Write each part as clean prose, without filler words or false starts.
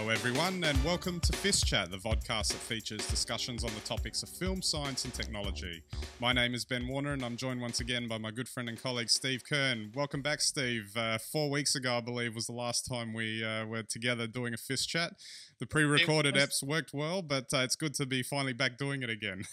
Hello everyone and welcome to FiST Chat, the vodcast that features discussions on the topics of film, science and technology. My name is Ben Warner and I'm joined once again by my good friend and colleague Steve Kern. Welcome back, Steve. 4 weeks ago, I believe, was the last time we were together doing a FiST Chat. The pre-recorded eps worked well, but it's good to be finally back doing it again.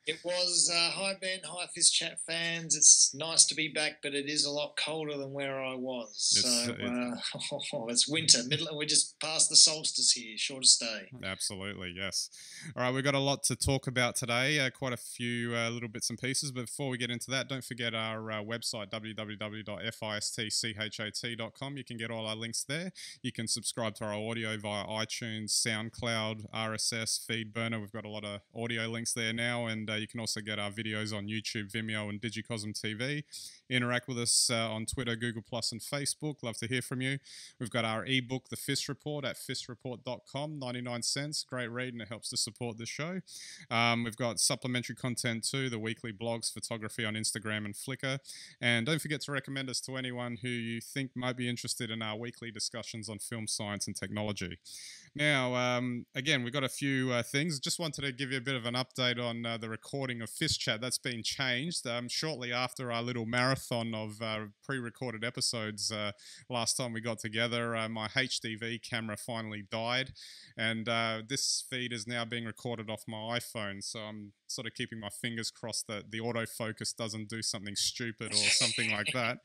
It was. Hi Ben, hi FiST Chat fans. It's nice to be back, but it is a lot colder than where I was. It's winter. We're just past the solstice here. Shortest day. Absolutely, yes. All right, we've got a lot to talk about today, quite a few little bits and pieces. But before we get into that, don't forget our website, www.fistchat.com. You can get all our links there. You can subscribe to our audio via iTunes, SoundCloud, RSS, FeedBurner. We've got a lot of audio links there now, and you can also get our videos on YouTube, Vimeo, and Digicosm TV. Interact with us on Twitter, Google+, and Facebook. Love to hear from you. We've got our ebook, The FiST Report, at fistreport.com, 99 cents. Great read, and it helps to support the show. We've got supplementary content too, the weekly blogs, photography on Instagram and Flickr. And don't forget to recommend us to anyone who you think might be interested in our weekly discussions on film, science, and technology. Now, again, we've got a few things. Just wanted to give you a bit of an update on the recording of FiST Chat. That's been changed. Shortly after our little marathon of pre-recorded episodes last time we got together, my HDV camera finally died, and this feed is now being recorded off my iPhone, so I'm sort of keeping my fingers crossed that the autofocus doesn't do something stupid or something like that.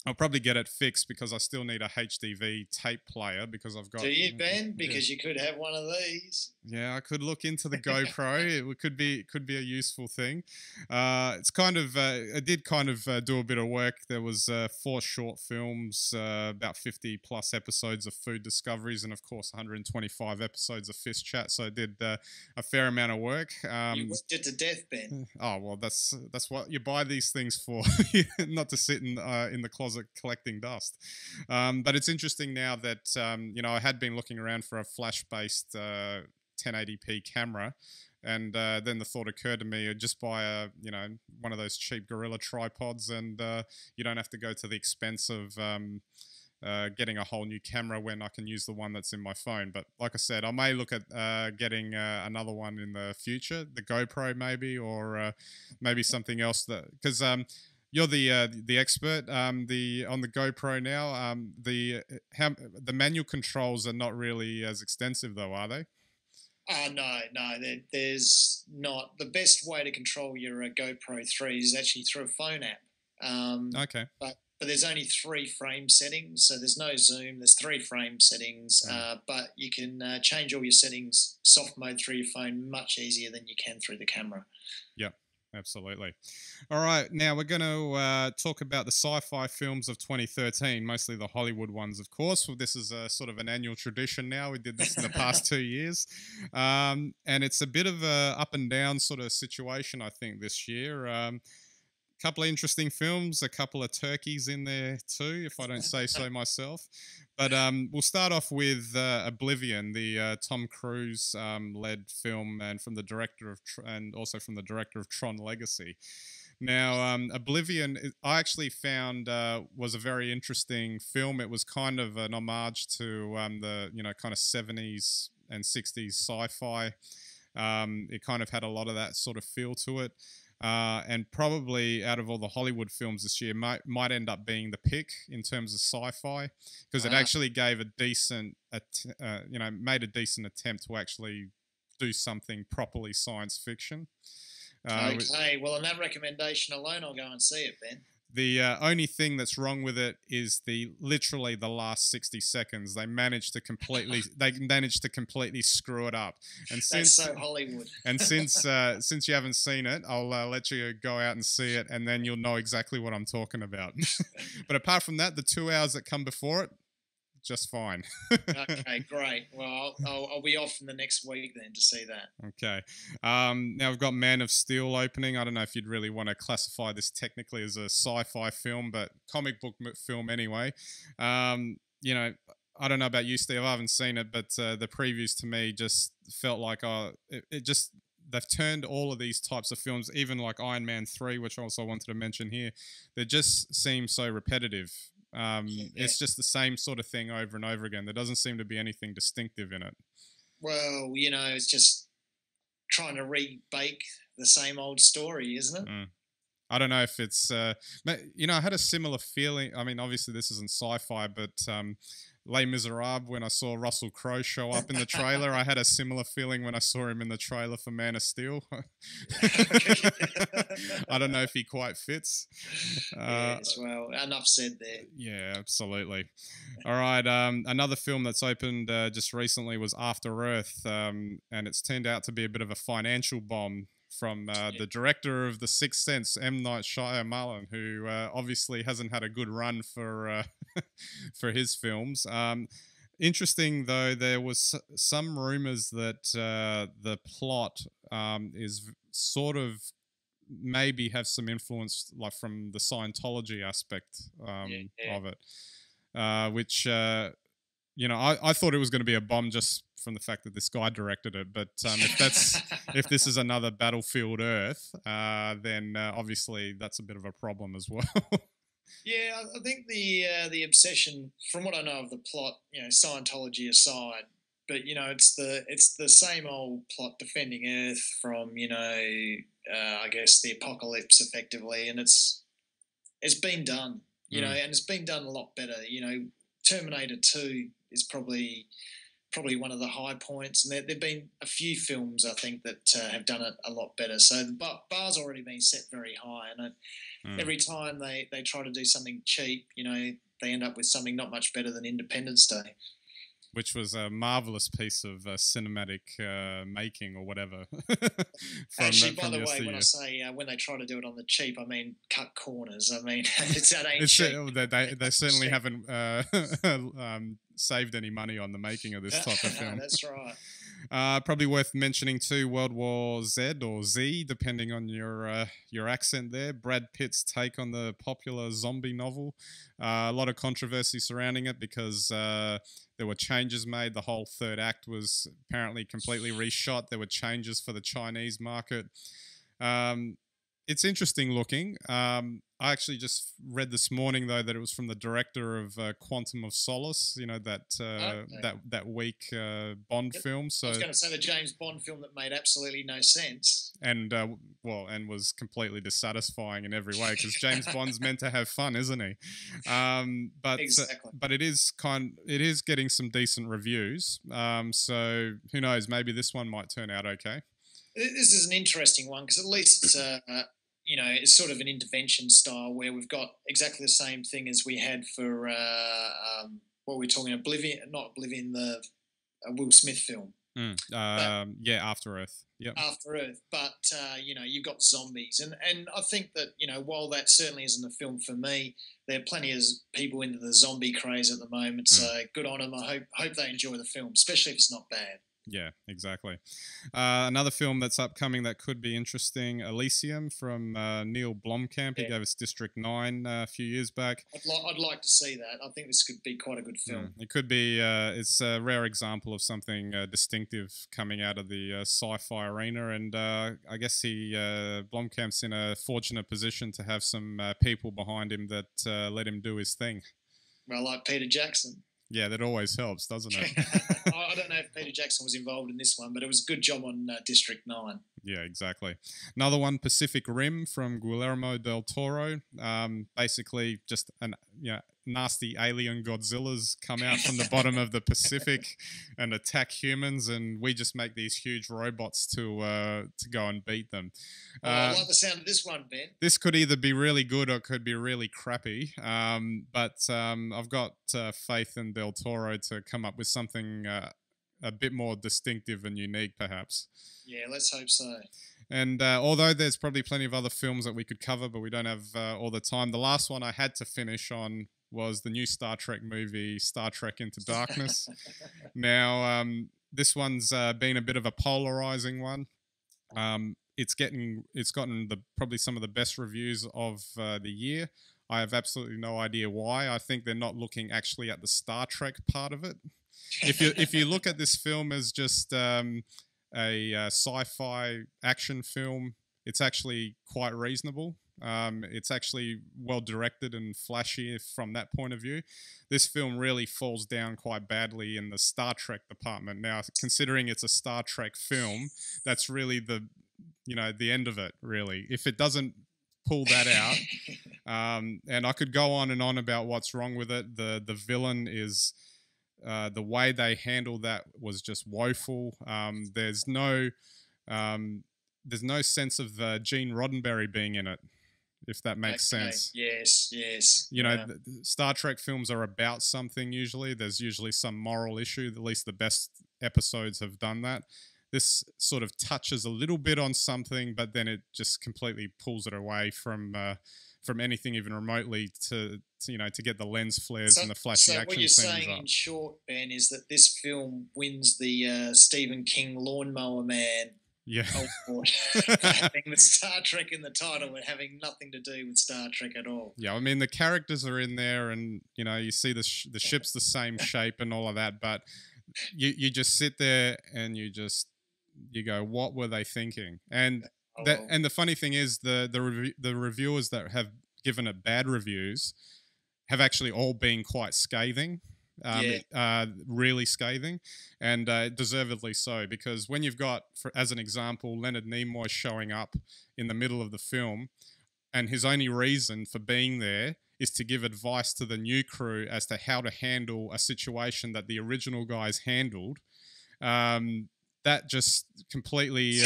I'll probably get it fixed because I still need a HDV tape player because I've got... Do you, Ben? Because you could have one of these. Yeah, I could look into the GoPro. It could be a useful thing. It's kind of... I did kind of do a bit of work. There was 4 short films, about 50 plus episodes of food discoveries, and of course 125 episodes of FiST Chat. So I did a fair amount of work. You worked it to death, Ben. Oh well, that's what you buy these things for, not to sit in the closet collecting dust. But it's interesting now that I had been looking around for a flash-based 1080p camera, and then the thought occurred to me, just buy one of those cheap Gorilla tripods, and you don't have to go to the expense of getting a whole new camera when I can use the one that's in my phone. But like I said, I may look at getting another one in the future, the GoPro maybe, or maybe something else, because you're the expert on the GoPro now. The manual controls are not really as extensive though, are they? No. There's not. The best way to control your GoPro 3 is actually through a phone app. Okay. But there's only 3 frame settings, so there's no zoom. There's 3 frame settings, but you can change all your settings soft mode through your phone much easier than you can through the camera. Yep. Absolutely. All right, now we're going to talk about the sci-fi films of 2013, mostly the Hollywood ones, of course. Well, this is a sort of an annual tradition now. We did this in the past 2 years. And it's a bit of a up and down sort of situation, I think, this year. Couple of interesting films, a couple of turkeys in there too, if I don't say so myself. But we'll start off with Oblivion, the Tom Cruise led film, and from the director of Tron Legacy. Now, Oblivion, I actually found was a very interesting film. It was kind of an homage to the kind of 70s and 60s sci-fi. It kind of had a lot of that sort of feel to it. And probably out of all the Hollywood films this year, might end up being the pick in terms of sci-fi, because it actually gave made a decent attempt to actually do something properly science fiction. Okay, well, on that recommendation alone, I'll go and see it, Ben. The only thing that's wrong with it is literally the last 60 seconds. They managed to completely screw it up. And that's so Hollywood. And since you haven't seen it, I'll let you go out and see it, and then you'll know exactly what I'm talking about. But apart from that, the 2 hours that come before it, just fine. Okay, great. Well, I'll be off in the next week then to see that. Okay. Now we've got Man of Steel opening. I don't know if you'd really want to classify this technically as a sci-fi film, but comic book film anyway. I don't know about you, Steve. I haven't seen it, but the previews to me just felt like they've turned all of these types of films, even like Iron Man 3, which I also wanted to mention here, they just seem so repetitive. It's just the same sort of thing over and over again. There doesn't seem to be anything distinctive in it. Well, it's just trying to rebake the same old story, isn't it? I don't know if it's, I had a similar feeling. I mean, obviously this isn't sci-fi, but Les Miserables, when I saw Russell Crowe show up in the trailer, I had a similar feeling when I saw him in the trailer for Man of Steel. I don't know if he quite fits. Yes, well, enough said there. Yeah, absolutely. All right, another film that's opened just recently was After Earth, and it's turned out to be a bit of a financial bomb from the director of The Sixth Sense, M. Night Shyamalan, who obviously hasn't had a good run for for his films. Interesting, though, there was some rumors that the plot is sort of maybe have some influence, like from the Scientology aspect of it, which I thought it was going to be a bomb just from the fact that this guy directed it. But if this is another Battlefield Earth, then obviously that's a bit of a problem as well. Yeah, I think the obsession, from what I know of the plot, Scientology aside, but it's the same old plot defending Earth from I guess the apocalypse effectively, and it's been done, and it's been done a lot better. Terminator 2 is probably one of the high points, and there've been a few films I think that have done it a lot better. So the bar's already been set very high, and every time they try to do something cheap, they end up with something not much better than Independence Day, which was a marvelous piece of cinematic making or whatever. Actually, by the way, when I say when they try to do it on the cheap, I mean cut corners. I mean, that ain't cheap. They certainly haven't saved any money on the making of this type of film. That's right. Probably worth mentioning too, World War Z or Z, depending on your accent there. Brad Pitt's take on the popular zombie novel. A lot of controversy surrounding it because there were changes made. The whole third act was apparently completely reshot. There were changes for the Chinese market. It's interesting looking. I actually just read this morning though that it was from the director of Quantum of Solace. That weak Bond film. So I was going to say the James Bond film that made absolutely no sense. And and was completely dissatisfying in every way because James Bond's meant to have fun, isn't he? Exactly. But it is getting some decent reviews. So who knows? Maybe this one might turn out okay. This is an interesting one because at least it's it's sort of an intervention style where we've got exactly the same thing as we had for what we're talking the Will Smith film. After Earth. Yep. After Earth, but you've got zombies, and I think that while that certainly isn't a film for me, there are plenty of people into the zombie craze at the moment. So good on them. I hope they enjoy the film, especially if it's not bad. Yeah, exactly. Another film that's upcoming that could be interesting, Elysium from Neill Blomkamp. He gave us District 9 a few years back. I'd like to see that. I think this could be quite a good film. It could be. It's a rare example of something distinctive coming out of the sci-fi arena, and I guess Blomkamp's in a fortunate position to have some people behind him that let him do his thing. Well, like Peter Jackson. Yeah, that always helps, doesn't it? I don't know if Peter Jackson was involved in this one, but it was a good job on District 9. Yeah, exactly. Another one, Pacific Rim from Guillermo del Toro. Basically, just nasty alien Godzillas come out from the bottom of the Pacific and attack humans, and we just make these huge robots to go and beat them. I like the sound of this one, Ben. This could either be really good or it could be really crappy, but I've got faith in del Toro to come up with something a bit more distinctive and unique, perhaps. Yeah, let's hope so. And although there's probably plenty of other films that we could cover, but we don't have all the time, the last one I had to finish on was the new Star Trek movie, Star Trek Into Darkness. Now, this one's been a bit of a polarizing one. It's gotten probably some of the best reviews of the year. I have absolutely no idea why. I think they're not looking actually at the Star Trek part of it. If you look at this film as just a sci-fi action film, it's actually quite reasonable. It's actually well directed and flashy from that point of view. This film really falls down quite badly in the Star Trek department. Now, considering it's a Star Trek film, that's really the end of it, really. If it doesn't pull that out, and I could go on and on about what's wrong with it. The villain is... the way they handle that was just woeful. There's no sense of Gene Roddenberry being in it, if that makes sense. Yes. Star Trek films are about something usually. There's usually some moral issue. At least the best episodes have done that. This sort of touches a little bit on something, but then it just completely pulls it away from anything even remotely to get the lens flares and the flashy action scenes. So what you're saying in short, Ben, is that this film wins the Stephen King Lawnmower Man award for having the Star Trek in the title and having nothing to do with Star Trek at all. Yeah, I mean, the characters are in there and, you see the ship's the same shape and all of that, but you just sit there and you go, what were they thinking? And and the funny thing is, the reviewers that have given it bad reviews have actually all been quite scathing, really scathing, and deservedly so. Because when you've got, as an example, Leonard Nimoy showing up in the middle of the film, and his only reason for being there is to give advice to the new crew as to how to handle a situation that the original guys handled. That just completely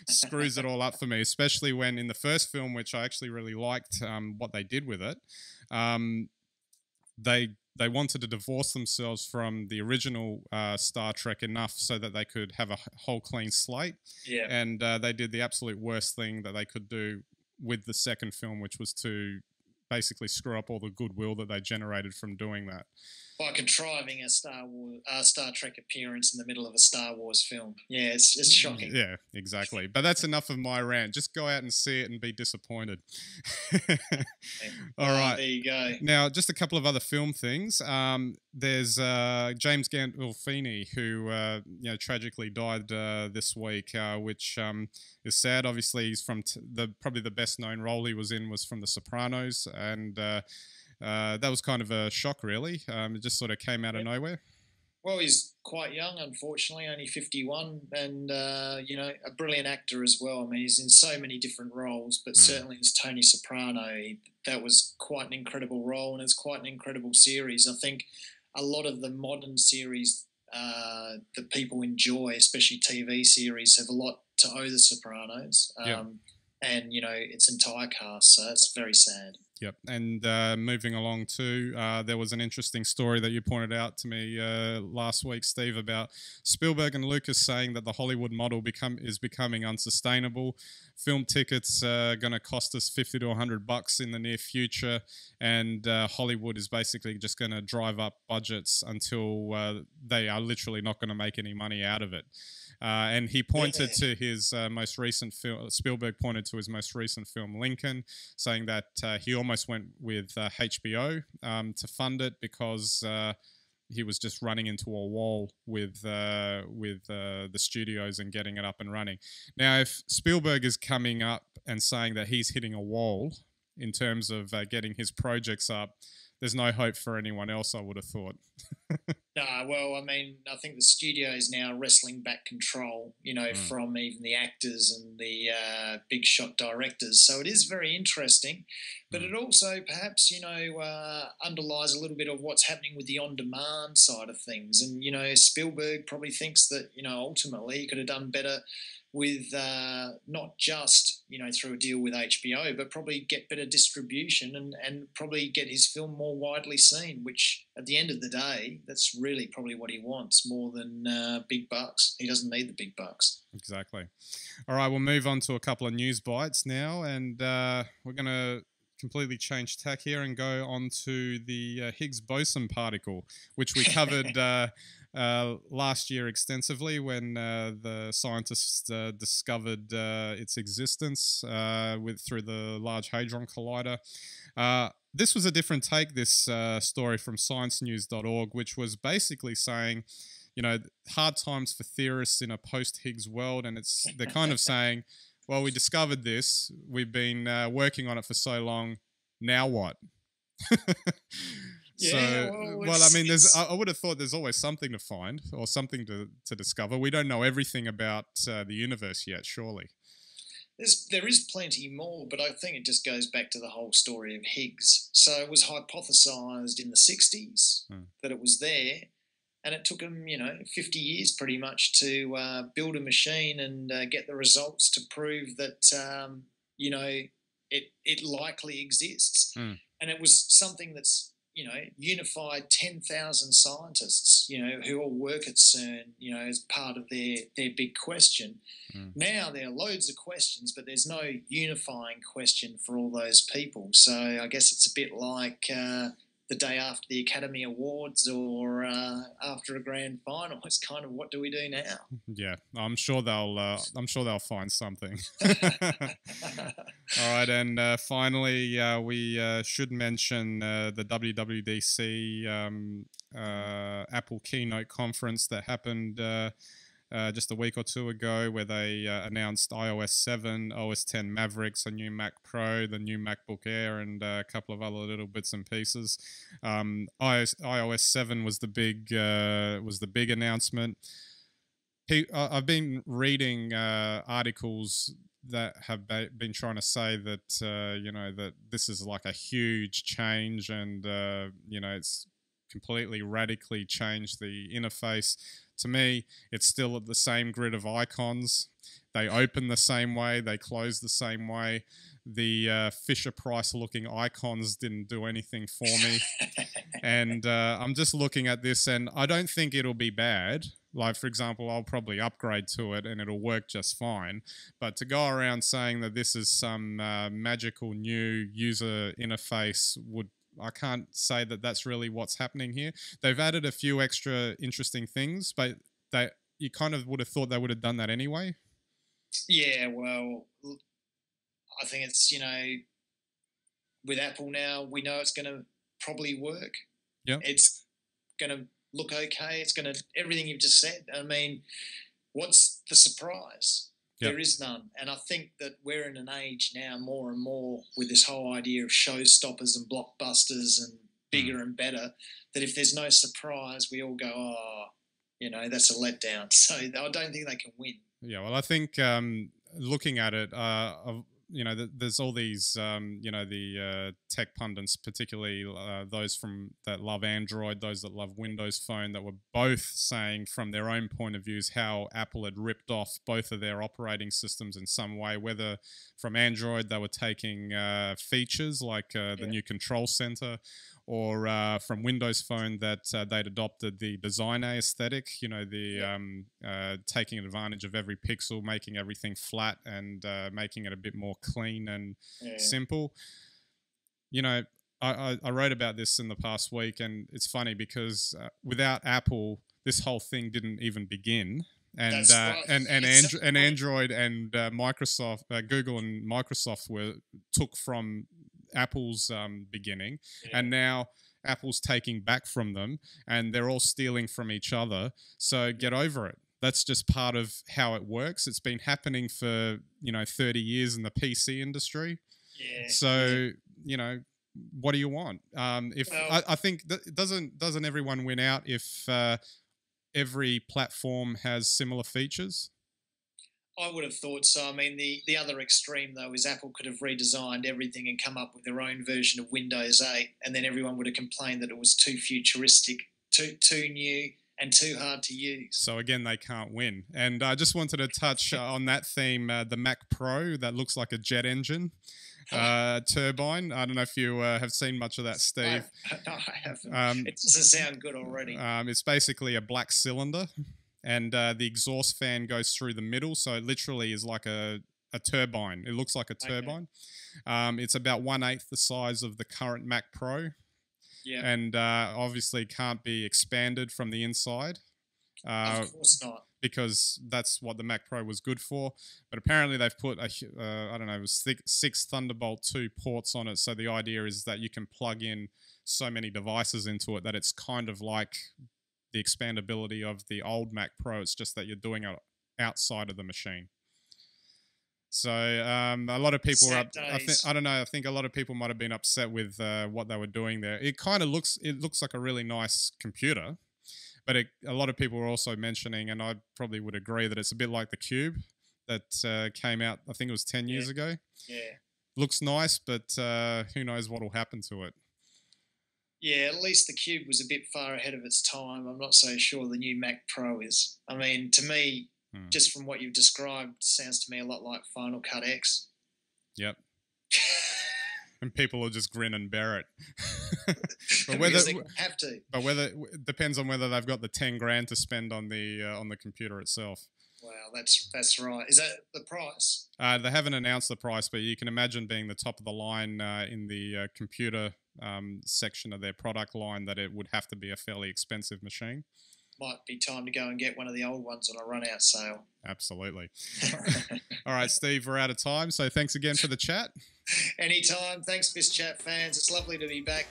screws it all up for me, especially when in the first film, which I actually really liked what they did with it, they wanted to divorce themselves from the original Star Trek enough so that they could have a whole clean slate. Yeah. And they did the absolute worst thing that they could do with the second film, which was to basically screw up all the goodwill that they generated from doing that. By contriving a Star Trek appearance in the middle of a Star Wars film. Yeah, it's shocking. Yeah, exactly. But that's enough of my rant. Just go out and see it and be disappointed. All right. There you go. Now, just a couple of other film things. There's James Gandolfini, who tragically died this week, which is sad. Obviously, he's from probably the best known role he was in was from The Sopranos, and that was kind of a shock, really. It just sort of came out of nowhere. Well, he's quite young, unfortunately, only 51, and, a brilliant actor as well. I mean, he's in so many different roles, but certainly as Tony Soprano, that was quite an incredible role, and it's quite an incredible series. I think a lot of the modern series that people enjoy, especially TV series, have a lot to owe The Sopranos. And, its entire cast, so it's very sad. Yep, and moving along too, there was an interesting story that you pointed out to me last week, Steve, about Spielberg and Lucas saying that the Hollywood model is becoming unsustainable. Film tickets are going to cost us $50 to $100 in the near future, and Hollywood is basically just going to drive up budgets until they are literally not going to make any money out of it. And he pointed to his most recent film, Spielberg pointed to his most recent film, Lincoln, saying that he almost went with HBO to fund it because he was just running into a wall with the studios and getting it up and running. Now, if Spielberg is coming up and saying that he's hitting a wall in terms of getting his projects up, there's no hope for anyone else, I would have thought. Well, I mean, I think the studio is now wrestling back control, from even the actors and the big shot directors. So it is very interesting, but it also perhaps, underlies a little bit of what's happening with the on-demand side of things. And, Spielberg probably thinks that, ultimately he could have done better with not just, through a deal with HBO, but probably get better distribution and probably get his film more widely seen, which at the end of the day, that's really probably what he wants more than big bucks. He doesn't need the big bucks. Exactly. All right, we'll move on to a couple of news bites now, and we're going to completely change tack here and go on to the Higgs-Boson particle, which we covered last year extensively when the scientists discovered its existence through the Large Hadron Collider. This was a different take, this story from sciencenews.org, which was basically saying, hard times for theorists in a post-Higgs world, and they're kind of saying, well, we discovered this. We've been working on it for so long. Now what? Yeah, I mean, I would have thought there's always something to find or something to discover. We don't know everything about the universe yet, surely. There is plenty more, but I think it just goes back to the whole story of Higgs. So it was hypothesized in the 60s that it was there, and it took them, 50 years pretty much to build a machine and get the results to prove that, it likely exists. And it was something that's, unified 10,000 scientists, who all work at CERN, as part of their big question. Now there are loads of questions, but there's no unifying question for all those people. So I guess it's a bit like the day after the Academy Awards or after a grand final. It's kind of, what do we do now? Yeah, I'm sure they'll find something. All right, and finally, we should mention the WWDC Apple keynote conference that happened just a week or two ago, where they announced iOS 7, OS 10 Mavericks, a new Mac Pro, the new MacBook Air, and a couple of other little bits and pieces. iOS 7 was the big announcement. I've been reading articles that have been trying to say that that this is like a huge change, and it's completely radically changed the interface. To me, it's still at the same grid of icons. They open the same way, they close the same way. The Fisher-Price looking icons didn't do anything for me. And I'm just looking at this, and I don't think it'll be bad. Like, for example, I'll probably upgrade to it and it'll work just fine. But to go around saying that this is some magical new user interface I can't say that that's really what's happening here. They've added a few extra interesting things, but you kind of would have thought they would have done that anyway. Yeah, well, I think it's, with Apple now, we know it's going to probably work. Yeah. It's going to look okay. It's going to, everything you've just said. I mean, what's the surprise? There is none. And I think that we're in an age now more and more with this whole idea of showstoppers and blockbusters and bigger and better, that if there's no surprise, we all go, that's a letdown. So I don't think they can win. Yeah, well, I think looking at it, there's all these, the tech pundits, particularly those that love Android, those that love Windows Phone, that were both saying from their own point of views how Apple had ripped off both of their operating systems in some way, whether from Android they were taking features like the new control center, or from Windows Phone that they'd adopted the Design A aesthetic, taking advantage of every pixel, making everything flat and making it a bit more clean and simple. I wrote about this in the past week, and it's funny because without Apple, this whole thing didn't even begin. And and Android and Microsoft, Google and Microsoft took from Apple's beginning, and now Apple's taking back from them, and they're all stealing from each other. So get over it. That's just part of how it works. It's been happening for 30 years in the PC industry. Yeah. So what do you want? I think doesn't everyone win out if every platform has similar features? I would have thought so. I mean, the other extreme, though, is Apple could have redesigned everything and come up with their own version of Windows 8, and then everyone would have complained that it was too futuristic, too new, and too hard to use. So, again, they can't win. And I just wanted to touch on that theme, the Mac Pro that looks like a jet engine turbine. I don't know if you have seen much of that, Steve. No, I haven't. It doesn't sound good already. It's basically a black cylinder. And the exhaust fan goes through the middle, so it literally is like a turbine. It looks like a turbine. Okay. It's about 1/8 the size of the current Mac Pro. Yeah. And obviously can't be expanded from the inside. Of course not. Because that's what the Mac Pro was good for. But apparently they've put, it was 6 Thunderbolt 2 ports on it. So the idea is that you can plug in so many devices into it that it's kind of like the expandability of the old Mac Pro. It's just that you're doing it outside of the machine. So a lot of people were up. I don't know. I think a lot of people might have been upset with what they were doing there. It looks like a really nice computer, but a lot of people were also mentioning, and I probably would agree, that it's a bit like the Cube that came out. I think it was 10 years ago. Yeah. Looks nice, but who knows what will happen to it. Yeah, at least the Cube was a bit far ahead of its time. I'm not so sure the new Mac Pro is. I mean, to me, just from what you've described, sounds to me a lot like Final Cut X. Yep. And people will just grin and bear it. But because they have to. But it depends on whether they've got the $10,000 to spend on the computer itself. Wow, that's right. Is that the price? They haven't announced the price, but you can imagine being the top of the line in the computer section of their product line, that it would have to be a fairly expensive machine. Might be time to go and get one of the old ones on a run-out sale. Absolutely. All right, Steve, we're out of time, so thanks again for the chat. Anytime. Thanks, FiST Chat fans. It's lovely to be back.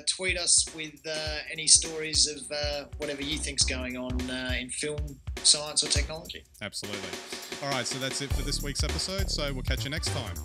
Tweet us with any stories of whatever you think's going on in film, science or technology. Absolutely. All right, so that's it for this week's episode, so we'll catch you next time.